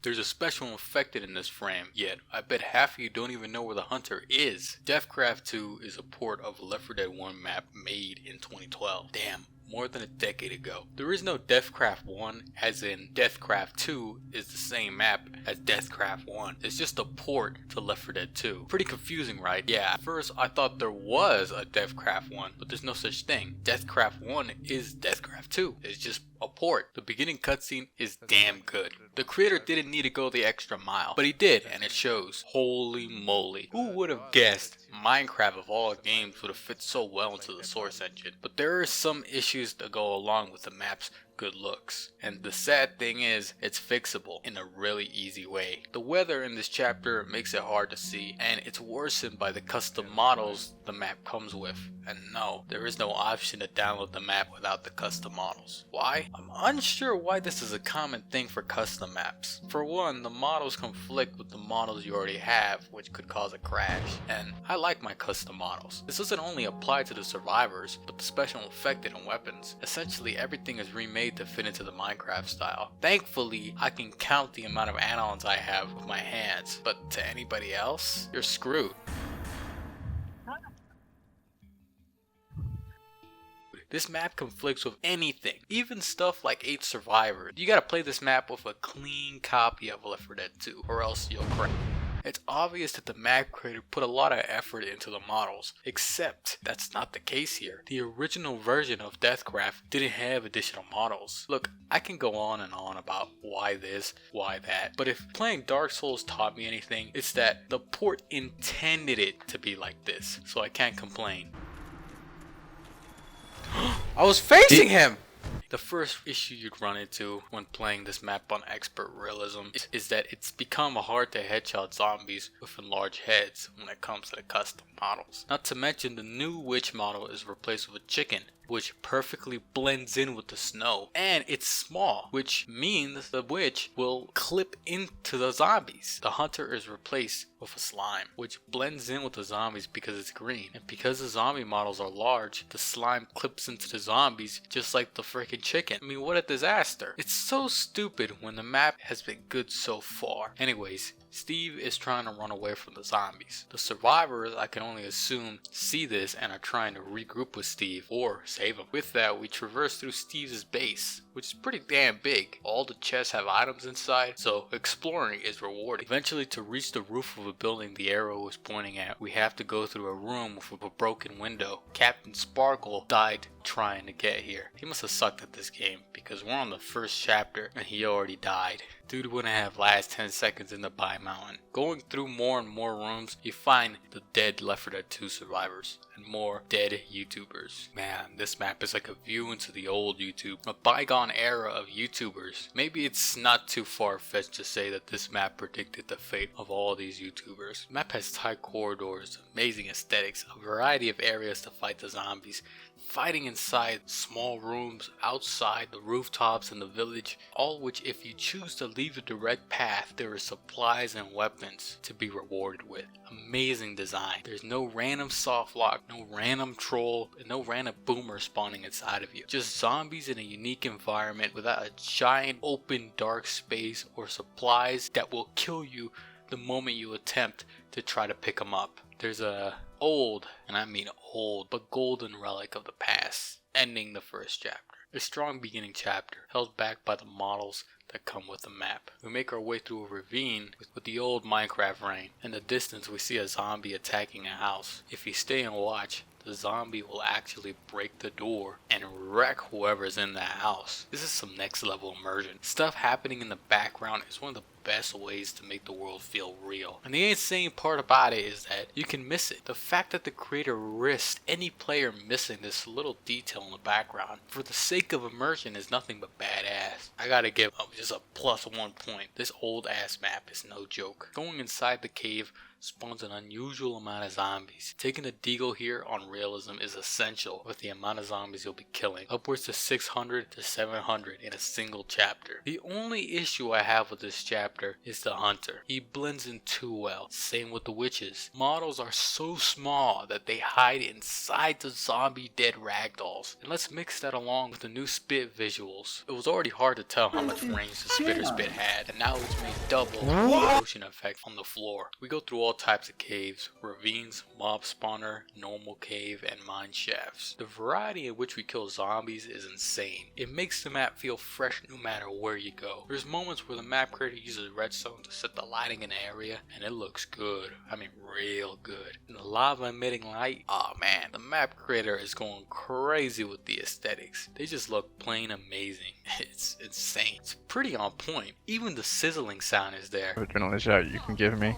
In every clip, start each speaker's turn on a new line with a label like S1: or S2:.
S1: There's a special infected in this frame, yet I bet half of you don't even know where the hunter is. Deathcraft 2 is a port of a Left 4 Dead 1 map made in 2012. Damn. More than a decade ago. There is no Deathcraft 1, as in Deathcraft 2 is the same map as Deathcraft 1. It's just a port to Left 4 Dead 2. Pretty confusing, right? Yeah, at first I thought there was a Deathcraft 1, but there's no such thing. Deathcraft 1 is Deathcraft 2. It's just a port. The beginning cutscene is damn good. The creator didn't need to go the extra mile, but he did, and it shows. Holy moly. Who would have guessed Minecraft of all games would have fit so well into the Source engine? But there are some issues that go along with the map's good looks, and the sad thing is it's fixable in a really easy way. The weather in this chapter makes it hard to see, and it's worsened by the custom models the map comes with. And no, there is no option to download the map without the custom models. Why? I'm unsure why this is a common thing for custom maps. For one, the models conflict with the models you already have, which could cause a crash, and I like my custom models. This doesn't only apply to the survivors, but the special infected and weapons. Essentially everything is remade to fit into the Minecraft style. Thankfully, I can count the amount of add-ons I have with my hands, but to anybody else, you're screwed. This map conflicts with anything, even stuff like 8 survivors. You gotta play this map with a clean copy of Left 4 Dead 2, or else you'll crash. It's obvious that the map creator put a lot of effort into the models, except that's not the case here. The original version of Deathcraft didn't have additional models. Look, I can go on and on about why this, why that, but if playing Dark Souls taught me anything, it's that the port intended it to be like this, so I can't complain. I was facing him! The first issue you'd run into when playing this map on Expert Realism is that it's become hard to headshot zombies with enlarged heads when it comes to the custom models. Not to mention the new witch model is replaced with a chicken, which perfectly blends in with the snow, and it's small, which means the witch will clip into the zombies. The hunter is replaced with a slime, which blends in with the zombies because it's green, and because the zombie models are large, the slime clips into the zombies just like the freaking chicken. I mean, what a disaster. It's so stupid when the map has been good so far. Anyways, Steve is trying to run away from the zombies. The survivors, I can only assume, see this and are trying to regroup with Steve or save him. With that, we traverse through Steve's base, which is pretty damn big. All the chests have items inside, so exploring is rewarding. Eventually, to reach the roof of a building the arrow is pointing at, we have to go through a room with a broken window. Captain Sparkle died trying to get here. He must have sucked at this game because we're on the first chapter and he already died. Dude wouldn't have last 10 seconds in the By Mountain. Going through more and more rooms, you find the dead Left 4 Dead 2 survivors and more dead YouTubers. Man, this map is like a view into the old YouTube, a bygone era of YouTubers. Maybe it's not too far-fetched to say that this map predicted the fate of all these YouTubers. The map has tight corridors, amazing aesthetics, a variety of areas to fight the zombies, fighting inside small rooms, outside, the rooftops, and the village, all which if you choose to leave the direct path, there are supplies and weapons to be rewarded with. Amazing design. There's no random soft lock, no random troll, and no random boomer spawning inside of you. Just zombies in a unique environment without a giant open dark space or supplies that will kill you the moment you attempt to try to pick them up. There's a old, and I mean old, but golden relic of the past, ending the first chapter. A strong beginning chapter, held back by the models that come with the map. We make our way through a ravine with the old Minecraft rain. In the distance we see a zombie attacking a house. If you stay and watch, the zombie will actually break the door and wreck whoever's in that house. This is some next level immersion. Stuff happening in the background is one of the best ways to make the world feel real. And the insane part about it is that you can miss it. The fact that the creator risked any player missing this little detail in the background for the sake of immersion is nothing but badass. I gotta give just a +1 point. This old ass map is no joke. Going inside the cave, spawns an unusual amount of zombies. Taking a deagle here on realism is essential with the amount of zombies you'll be killing, upwards to 600 to 700 in a single chapter. The only issue I have with this chapter is the hunter. He blends in too well. Same with the witches. Models are so small that they hide inside the zombie dead ragdolls. And let's mix that along with the new spit visuals. It was already hard to tell how much range the spitter spit had, and now it's made double with the motion effect on the floor. We go through all types of caves, ravines, mob spawner, normal cave, and mine shafts. The variety in which we kill zombies is insane. It makes the map feel fresh no matter where you go. There's moments where the map creator uses redstone to set the lighting in the area, and it looks good. I mean real good. And the lava emitting light, oh man, the map creator is going crazy with the aesthetics. They just look plain amazing. It's insane. It's pretty on point. Even the sizzling sound is there.
S2: Adrenaline shot you can give me.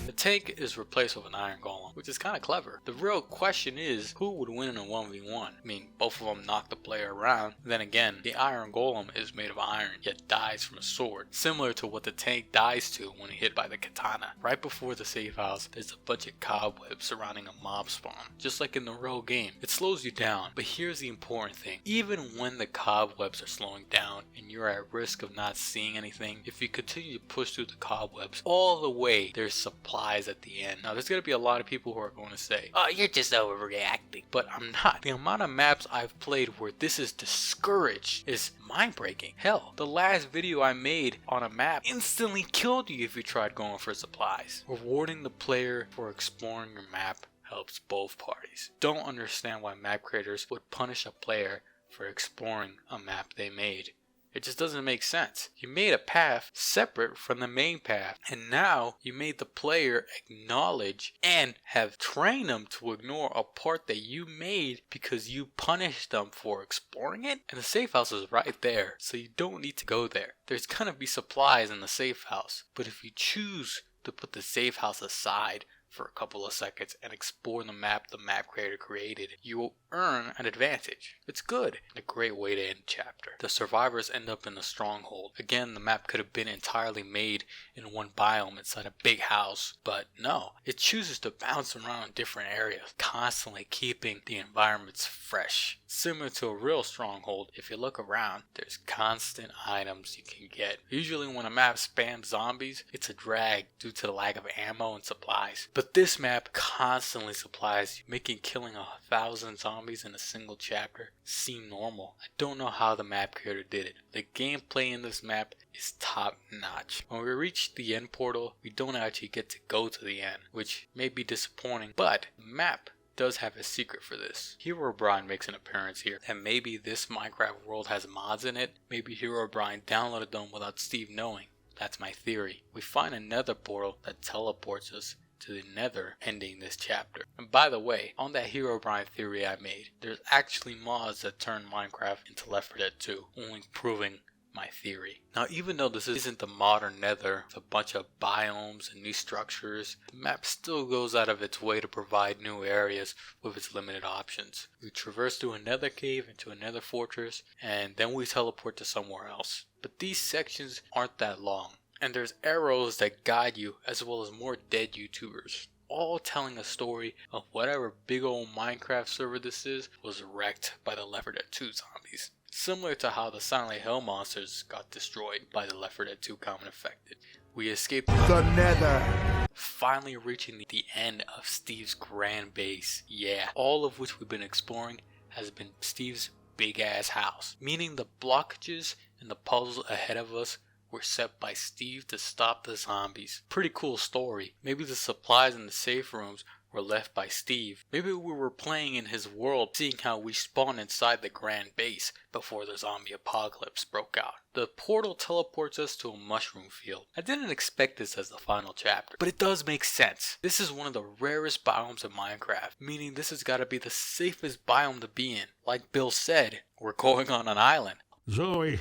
S1: The tank is replaced with an iron golem, which is kind of clever. The real question is, who would win in a 1v1? I mean, both of them knock the player around. Then again, the iron golem is made of iron, yet dies from a sword, similar to what the tank dies to when hit by the katana. Right before the safe house, there's a bunch of cobwebs surrounding a mob spawn. Just like in the real game, it slows you down. But here's the important thing. Even when the cobwebs are slowing down and you're at risk of not seeing anything, if you continue to push through the cobwebs all the way, there's supplies at the end. Now there's going to be a lot of people who are going to say, oh, you're just overreacting. But I'm not. The amount of maps I've played where this is discouraged is mind-breaking. Hell, the last video I made on a map instantly killed you if you tried going for supplies. Rewarding the player for exploring your map helps both parties. Don't understand why map creators would punish a player for exploring a map they made. It just doesn't make sense. You made a path separate from the main path, and now you made the player acknowledge and have trained them to ignore a part that you made because you punished them for exploring it. And the safe house is right there, so you don't need to go there. There's gonna be supplies in the safe house, but if you choose to put the safe house aside for a couple of seconds and explore the map creator created, you will earn an advantage. It's good and a great way to end the chapter. The survivors end up in the stronghold. Again, the map could have been entirely made in one biome inside a big house, but no, it chooses to bounce around in different areas, constantly keeping the environments fresh. Similar to a real stronghold, if you look around, there's constant items you can get. Usually when a map spams zombies, it's a drag due to the lack of ammo and supplies. But this map constantly supplies you, making killing 1,000 zombies in a single chapter seem normal. I don't know how the map creator did it. The gameplay in this map is top notch. When we reach the end portal, we don't actually get to go to the end, which may be disappointing, but the map does have a secret for this. Herobrine makes an appearance here, and maybe this Minecraft world has mods in it. Maybe Herobrine downloaded them without Steve knowing. That's my theory. We find a nether portal that teleports us to the nether, ending this chapter. And by the way, on that Herobrine theory I made, there's actually mods that turn Minecraft into Left 4 Dead 2, only proving my theory. Now, even though this isn't the modern nether with a bunch of biomes and new structures, the map still goes out of its way to provide new areas with its limited options. We traverse through a nether cave into a nether fortress, and then we teleport to somewhere else. But these sections aren't that long, and there's arrows that guide you as well as more dead YouTubers, all telling a story of whatever big old Minecraft server this is was wrecked by the Left 4 Dead 2 zombies. Similar to how the Silent Hill monsters got destroyed by the Left 4 Dead 2 common infected. We escaped the nether, finally reaching the end of Steve's grand base. Yeah, all of which we've been exploring has been Steve's big ass house, meaning the blockages and the puzzles ahead of us were set by Steve to stop the zombies. Pretty cool story. Maybe the supplies in the safe rooms were left by Steve. Maybe we were playing in his world, seeing how we spawned inside the grand base before the zombie apocalypse broke out. The portal teleports us to a mushroom field. I didn't expect this as the final chapter, but it does make sense. This is one of the rarest biomes in Minecraft, meaning this has got to be the safest biome to be in. Like Bill said, we're going on an island.
S3: Zoe,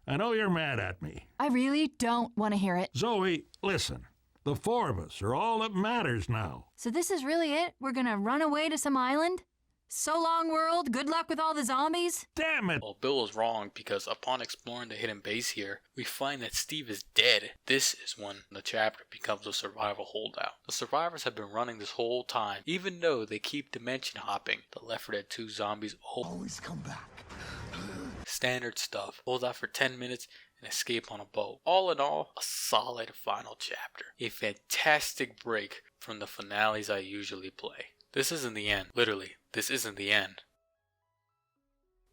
S3: I know you're mad at me.
S4: I really don't want to hear it.
S3: Zoe, listen. The four of us are all that matters now.
S4: So this is really it? We're gonna run away to some island? So long, world. Good luck with all the zombies.
S3: Damn it!
S1: Well, Bill was wrong because upon exploring the hidden base here, we find that Steve is dead. This is when the chapter becomes a survival holdout. The survivors have been running this whole time, even though they keep dimension hopping. The Left 4 Dead 2 zombies always come back. Standard stuff. Hold out for 10 minutes and escape on a boat. All in all, a solid final chapter. A fantastic break from the finales I usually play. This isn't the end. Literally, this isn't the end.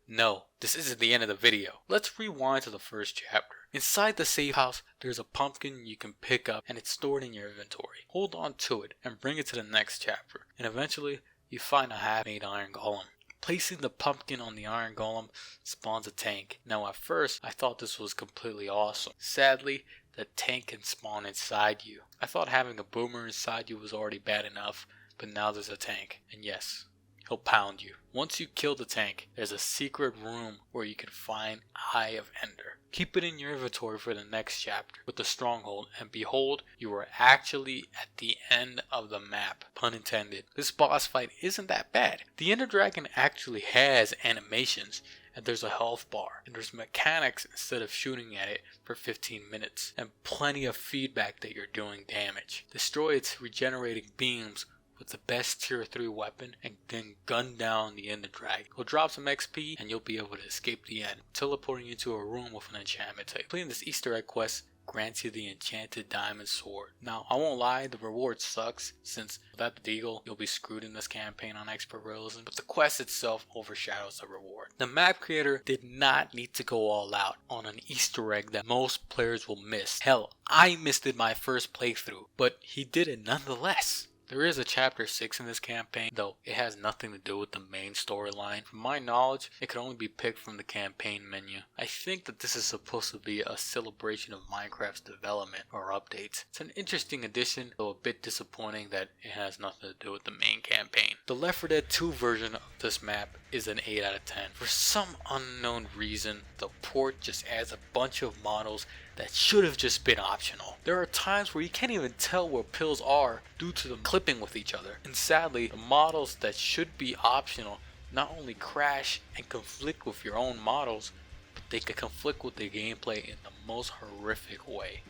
S1: No, this isn't the end of the video. Let's rewind to the first chapter. Inside the safe house, there's a pumpkin you can pick up and it's stored in your inventory. Hold on to it and bring it to the next chapter. And eventually, you find a half-made iron golem. Placing the pumpkin on the iron golem spawns a tank. Now at first, I thought this was completely awesome. Sadly, the tank can spawn inside you. I thought having a boomer inside you was already bad enough, but now there's a tank. And yes, he'll pound you. Once you kill the tank, there's a secret room where you can find Eye of Ender. Keep it in your inventory for the next chapter with the stronghold, and behold, you are actually at the end of the map. Pun intended. This boss fight isn't that bad. The Ender Dragon actually has animations, and there's a health bar, and there's mechanics instead of shooting at it for 15 minutes, and plenty of feedback that you're doing damage. Destroy its regenerating beams with the best tier 3 weapon and then gun down the Ender Dragon. He'll drop some XP and you'll be able to escape the end, teleporting you to a room with an enchantment table. Completing this Easter egg quest grants you the enchanted diamond sword. Now, I won't lie, the reward sucks, since without the deagle, you'll be screwed in this campaign on expert realism, but the quest itself overshadows the reward. The map creator did not need to go all out on an Easter egg that most players will miss. Hell, I missed it my first playthrough, but he did it nonetheless. There is a chapter 6 in this campaign, though it has nothing to do with the main storyline. From my knowledge, it could only be picked from the campaign menu. I think that this is supposed to be a celebration of Minecraft's development or updates. It's an interesting addition, though a bit disappointing that it has nothing to do with the main campaign. The Left 4 Dead 2 version of this map is an 8 out of 10. For some unknown reason, the port just adds a bunch of models that should have just been optional. There are times where you can't even tell where pills are due to them clipping with each other. And sadly, the models that should be optional not only crash and conflict with your own models, but they can conflict with the gameplay in the most horrific way.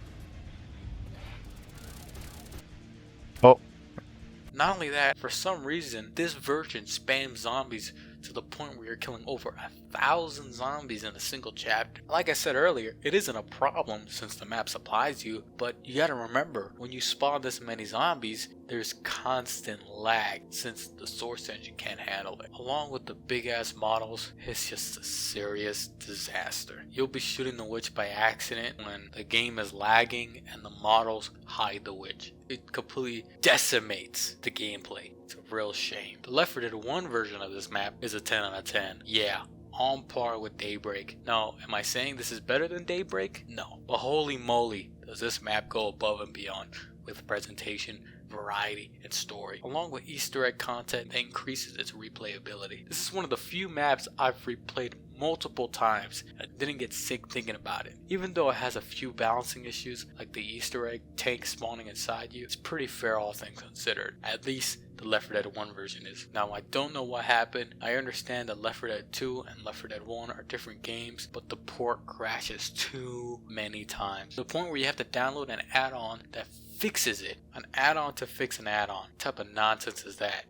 S2: Oh,
S1: Not only that, for some reason, this version spams zombies to the point where you're killing over 1,000 zombies in a single chapter. Like I said earlier, it isn't a problem since the map supplies you, but you gotta remember, when you spawn this many zombies, there's constant lag since the source engine can't handle it. Along with the big ass models, it's just a serious disaster. You'll be shooting the witch by accident when the game is lagging and the models hide the witch. It completely decimates the gameplay. It's a real shame. The Left 4 Dead 1 version of this map is a 10 out of 10. Yeah, on par with Daybreak. Now, am I saying this is better than Daybreak? No. But holy moly, does this map go above and beyond with presentation, variety, and story, along with Easter egg content that increases its replayability. This is one of the few maps I've replayed multiple times and I didn't get sick thinking about it. Even though it has a few balancing issues like the Easter egg tank spawning inside you, it's pretty fair all things considered. At least the Left 4 Dead 1 version is. Now, I don't know what happened. I understand that Left 4 Dead 2 and Left 4 Dead 1 are different games, but the port crashes too many times. To the point where you have to download an add-on that fixes it. An add-on to fix an add-on. What type of nonsense is that?